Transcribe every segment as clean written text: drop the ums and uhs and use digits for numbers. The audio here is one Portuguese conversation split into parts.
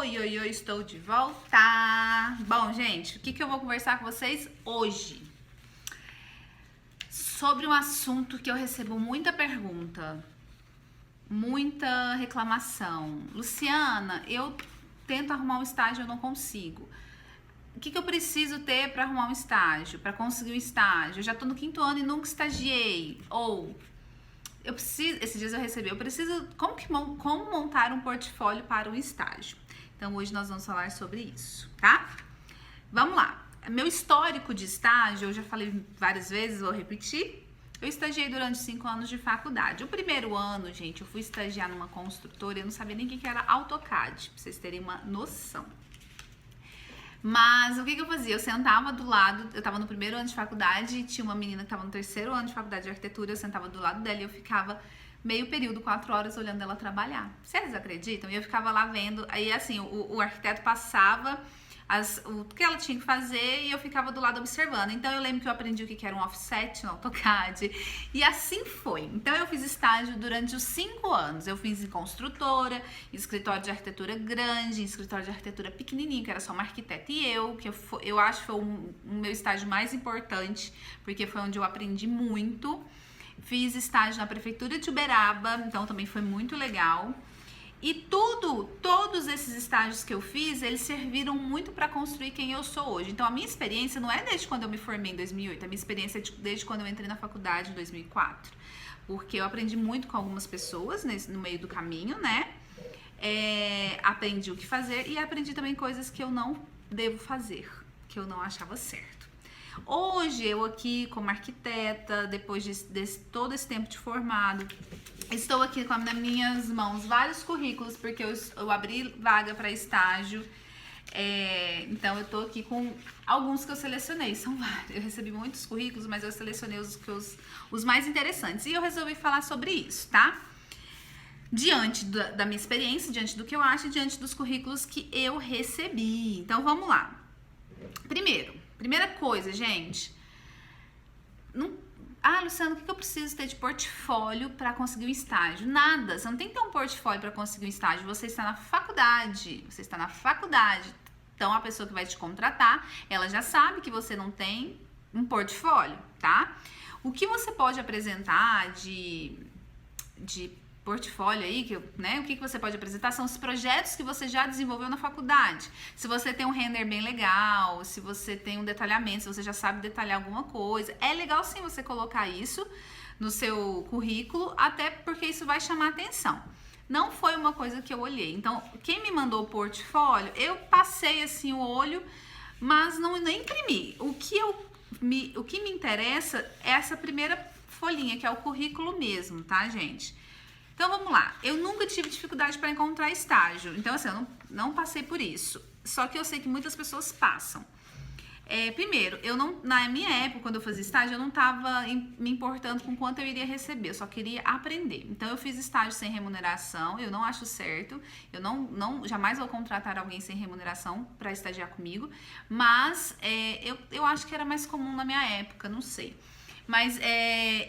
Oi, estou de volta. Bom, gente, o que eu vou conversar com vocês hoje? Sobre um assunto que eu recebo muita pergunta, muita reclamação. Luciana, eu tento arrumar um estágio e eu não consigo. O que eu preciso ter para arrumar um estágio, para conseguir um estágio? Eu já estou no 5º ano e nunca estagiei. Ou eu preciso, esses dias eu recebi, como montar um portfólio para um estágio. Então hoje nós vamos falar sobre isso, tá? Vamos lá. Meu histórico de estágio, eu já falei várias vezes, vou repetir. Eu estagiei durante 5 anos de faculdade. O primeiro ano, gente, eu fui estagiar numa construtora e eu não sabia nem o que era AutoCAD, pra vocês terem uma noção. Mas o que eu fazia? Eu sentava do lado, eu tava no primeiro ano de faculdade e tinha uma menina que tava no 3º ano de faculdade de arquitetura, eu sentava do lado dela e eu ficava meio período, 4 horas, olhando ela trabalhar. Vocês acreditam? E eu ficava lá vendo, aí assim, o arquiteto passava o que ela tinha que fazer e eu ficava do lado observando. Então eu lembro que eu aprendi o que era um offset no AutoCAD e assim foi. Então eu fiz estágio durante os 5 anos. Eu fiz em construtora, em escritório de arquitetura grande, em escritório de arquitetura pequenininho, que era só uma arquiteta e eu, eu acho que foi o meu estágio mais importante, porque foi onde eu aprendi muito. Fiz estágio na prefeitura de Uberaba, então também foi muito legal. E todos esses estágios que eu fiz, eles serviram muito para construir quem eu sou hoje. Então, a minha experiência não é desde quando eu me formei em 2008, a minha experiência é desde quando eu entrei na faculdade em 2004. Porque eu aprendi muito com algumas pessoas no meio do caminho, né? Aprendi o que fazer e aprendi também coisas que eu não devo fazer, que eu não achava certo. Hoje, eu aqui como arquiteta, depois de todo esse tempo de formado, estou aqui com nas minhas mãos vários currículos, porque eu abri vaga para estágio. Então, eu tô aqui com alguns que eu selecionei. São vários. Eu recebi muitos currículos, mas eu selecionei os mais interessantes. E eu resolvi falar sobre isso, tá? Diante da minha experiência, diante do que eu acho, diante dos currículos que eu recebi. Então, vamos lá. Primeira coisa, gente. Luciana, o que eu preciso ter de portfólio para conseguir um estágio? Nada, você não tem que ter um portfólio para conseguir um estágio, você está na faculdade, Então, a pessoa que vai te contratar, ela já sabe que você não tem um portfólio, tá? O que você pode apresentar de portfólio aí, o que você pode apresentar são os projetos que você já desenvolveu na faculdade. Se você tem um render bem legal, se você tem um detalhamento, se você já sabe detalhar alguma coisa, é legal sim você colocar isso no seu currículo, até porque isso vai chamar atenção. Não foi uma coisa que eu olhei. Então, quem me mandou o portfólio, eu passei assim o olho, mas nem imprimi. O que me interessa é essa primeira folhinha, que é o currículo mesmo, tá, gente? Então, vamos lá. Eu nunca tive dificuldade para encontrar estágio. Então, assim, eu não passei por isso. Só que eu sei que muitas pessoas passam. Primeiro, na minha época, quando eu fazia estágio, eu não estava me importando com quanto eu iria receber. Eu só queria aprender. Então, eu fiz estágio sem remuneração. Eu não acho certo. Eu jamais vou contratar alguém sem remuneração para estagiar comigo. Mas eu acho que era mais comum na minha época. Não sei. Mas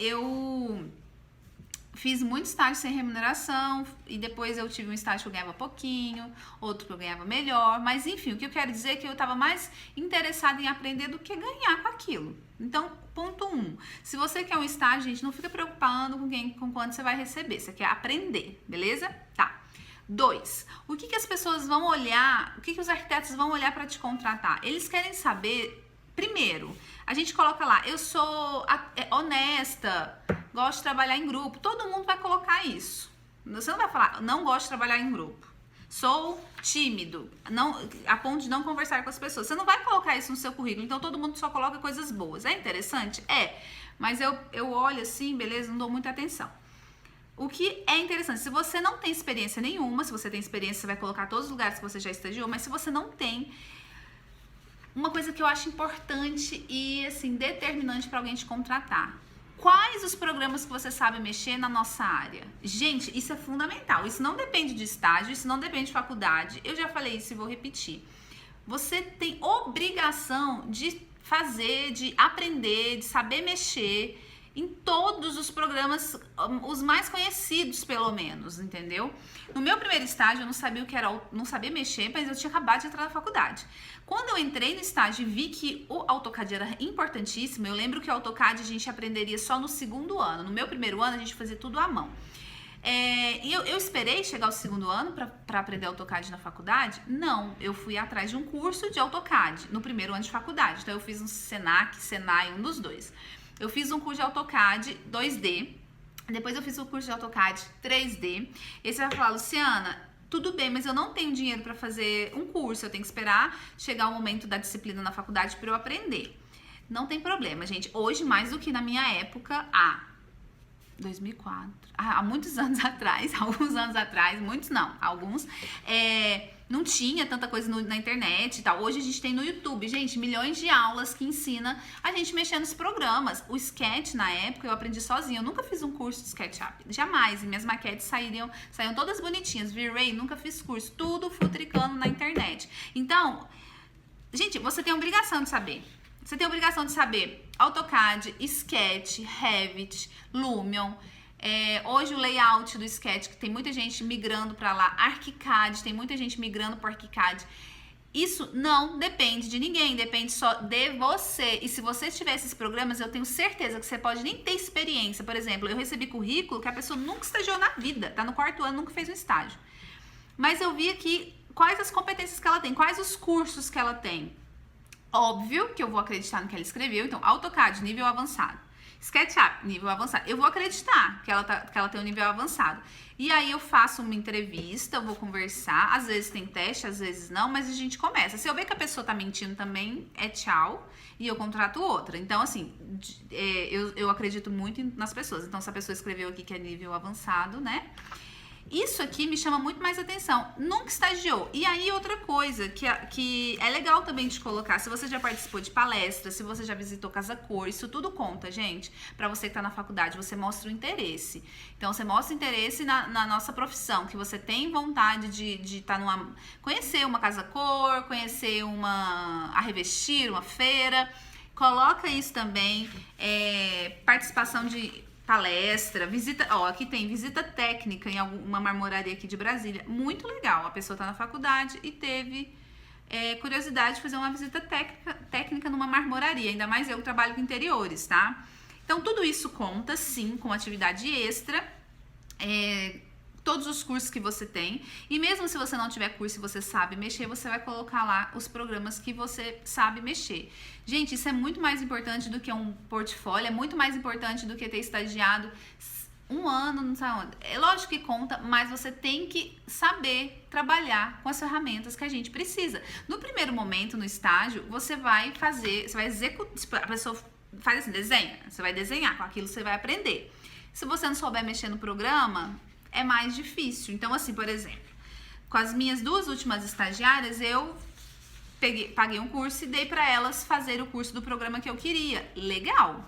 eu fiz muito estágio sem remuneração e depois eu tive um estágio que eu ganhava pouquinho, outro que eu ganhava melhor, mas enfim, o que eu quero dizer é que eu estava mais interessada em aprender do que ganhar com aquilo. Então, ponto 1, se você quer um estágio, gente, não fica preocupando com quanto você vai receber, você quer aprender, beleza? Tá. 2, o que as pessoas vão olhar, o que os arquitetos vão olhar para te contratar? Eles querem saber, primeiro, a gente coloca lá, eu sou honesta, gosto de trabalhar em grupo. Todo mundo vai colocar isso. Você não vai falar, não gosto de trabalhar em grupo. Sou tímido, a ponto de não conversar com as pessoas. Você não vai colocar isso no seu currículo. Então, todo mundo só coloca coisas boas. É interessante? Mas eu olho assim, beleza, não dou muita atenção. O que é interessante, se você não tem experiência nenhuma, se você tem experiência, você vai colocar todos os lugares que você já estagiou, mas se você não tem, uma coisa que eu acho importante e, assim, determinante para alguém te contratar. Quais os programas que você sabe mexer na nossa área? Gente, isso é fundamental. Isso não depende de estágio, isso não depende de faculdade. Eu já falei isso e vou repetir. Você tem obrigação de fazer, de aprender, de saber mexer em todos os programas, os mais conhecidos, pelo menos, entendeu? No meu primeiro estágio, eu não sabia o que era, não sabia mexer, mas eu tinha acabado de entrar na faculdade. Quando eu entrei no estágio e vi que o AutoCAD era importantíssimo, eu lembro que o AutoCAD a gente aprenderia só no segundo ano. No meu primeiro ano, a gente fazia tudo à mão. E eu esperei chegar ao segundo ano para aprender AutoCAD na faculdade? Não, eu fui atrás de um curso de AutoCAD no primeiro ano de faculdade. Então, eu fiz um Senac, Senai, um dos dois. Eu fiz um curso de AutoCAD 2D, depois eu fiz o curso de AutoCAD 3D. E você vai falar, Luciana, tudo bem, mas eu não tenho dinheiro para fazer um curso, eu tenho que esperar chegar o momento da disciplina na faculdade para eu aprender. Não tem problema, gente. Hoje, mais do que na minha época, 2004, há muitos anos atrás, alguns, não tinha tanta coisa na internet e tal. Hoje a gente tem no YouTube, gente, milhões de aulas que ensina a gente mexer nos programas. O Sketch, na época, eu aprendi sozinha. Eu nunca fiz um curso de SketchUp, jamais. E minhas maquetes saíam todas bonitinhas. V-Ray, nunca fiz curso. Tudo futricando na internet. Então, gente, você tem a obrigação de saber. Você tem a obrigação de saber AutoCAD, Sketch, Revit, Lumion. Hoje o layout do Sketch, que tem muita gente migrando para lá, ArchiCAD, tem muita gente migrando para ArchiCAD. Isso não depende de ninguém, depende só de você. E se você tiver esses programas, eu tenho certeza que você pode nem ter experiência. Por exemplo, eu recebi currículo que a pessoa nunca estagiou na vida, tá no quarto ano, nunca fez um estágio. Mas eu vi aqui quais as competências que ela tem, quais os cursos que ela tem. Óbvio que eu vou acreditar no que ela escreveu. Então, AutoCAD, nível avançado. SketchUp, nível avançado. Eu vou acreditar que ela tem um nível avançado. E aí eu faço uma entrevista, eu vou conversar. Às vezes tem teste, às vezes não, mas a gente começa. Se eu ver que a pessoa tá mentindo também, tchau. E eu contrato outra. Então, assim, eu acredito muito nas pessoas. Então, se a pessoa escreveu aqui que é nível avançado, né? Isso aqui me chama muito mais atenção. Nunca estagiou. E aí, outra coisa que é legal também de colocar, se você já participou de palestras, se você já visitou Casa Cor, isso tudo conta, gente. Pra você que tá na faculdade, você mostra o interesse. Então, você mostra o interesse na nossa profissão, que você tem vontade de tá conhecer uma Casa Cor, conhecer a Revestir, uma feira. Coloca isso também. Participação de palestra, visita, aqui tem visita técnica em alguma marmoraria aqui de Brasília, muito legal, a pessoa tá na faculdade e teve curiosidade de fazer uma visita técnica numa marmoraria, ainda mais eu que trabalho com interiores, tá? Então tudo isso conta sim com atividade extra, todos os cursos que você tem, e mesmo se você não tiver curso e você sabe mexer, você vai colocar lá os programas que você sabe mexer. Gente, isso é muito mais importante do que um portfólio, é muito mais importante do que ter estagiado um ano, não sei onde. É lógico que conta, mas você tem que saber trabalhar com as ferramentas que a gente precisa. No primeiro momento, no estágio, você vai executar, a pessoa faz assim, desenha, você vai desenhar, com aquilo você vai aprender. Se você não souber mexer no programa, é mais difícil. Então, assim, por exemplo, com as minhas 2 últimas estagiárias, eu paguei um curso e dei para elas fazer o curso do programa que eu queria. Legal,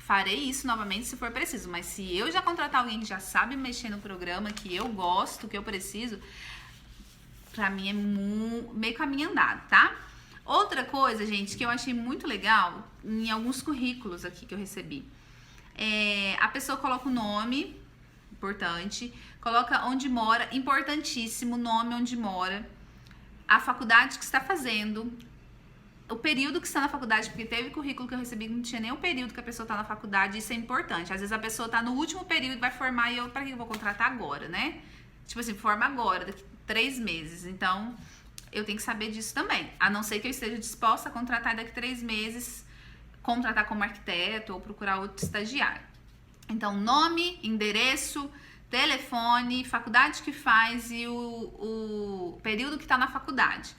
farei isso novamente se for preciso, mas se eu já contratar alguém que já sabe mexer no programa, que eu gosto, que eu preciso, pra mim é meio caminho andado, tá? Outra coisa, gente, que eu achei muito legal, em alguns currículos aqui que eu recebi, a pessoa coloca o nome, importante, coloca onde mora, importantíssimo, nome onde mora, a faculdade que está fazendo, o período que está na faculdade, porque teve currículo que eu recebi que não tinha nem o período que a pessoa está na faculdade, isso é importante. Às vezes a pessoa está no último período, vai formar e para que eu vou contratar agora, né? Tipo assim, forma agora, daqui 3 meses. Então, eu tenho que saber disso também. A não ser que eu esteja disposta a contratar daqui 3 meses, contratar como arquiteto ou procurar outro estagiário. Então, nome, endereço, telefone, faculdade que faz e o período que está na faculdade.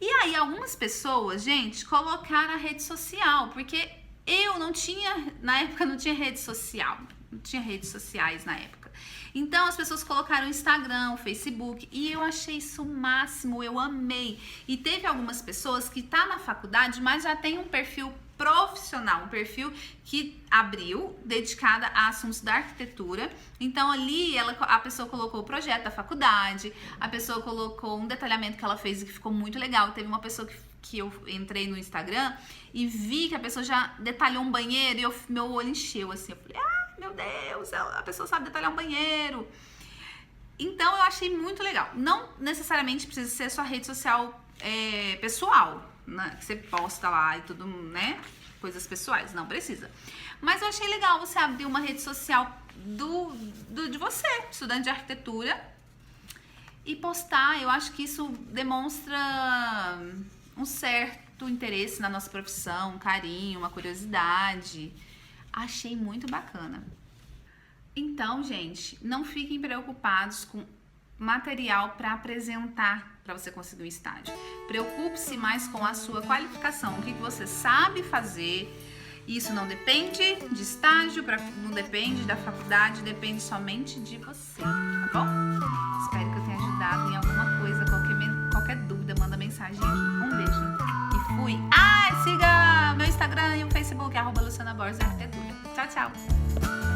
E aí, algumas pessoas, gente, colocaram a rede social, porque eu não tinha, na época não tinha rede social, não tinha redes sociais na época. Então, as pessoas colocaram o Instagram, o Facebook, e eu achei isso o máximo, eu amei. E teve algumas pessoas que tá na faculdade, mas já tem um perfil profissional, um perfil que abriu, dedicada a assuntos da arquitetura. Então ali a pessoa colocou o projeto da faculdade, a pessoa colocou um detalhamento que ela fez e que ficou muito legal. Teve uma pessoa que que eu entrei no Instagram e vi que a pessoa já detalhou um banheiro e meu olho encheu, assim. Eu falei, meu Deus, a pessoa sabe detalhar um banheiro. Então, eu achei muito legal. Não necessariamente precisa ser sua rede social pessoal, né? Que você posta lá e tudo, né? Coisas pessoais, não precisa. Mas eu achei legal você abrir uma rede social de você, estudante de arquitetura, e postar. Eu acho que isso demonstra um certo interesse na nossa profissão, um carinho, uma curiosidade. Achei muito bacana. Então, gente, não fiquem preocupados com material para apresentar para você conseguir um estágio. Preocupe-se mais com a sua qualificação, o que você sabe fazer. Isso não depende de estágio, não depende da faculdade, depende somente de você, tá bom? Espero que eu tenha ajudado em alguma coisa. Qualquer dúvida, manda mensagem aqui. Um beijo e fui! Siga meu Instagram e o Facebook, @Luciana Borges Arquitetura. Tchau, tchau!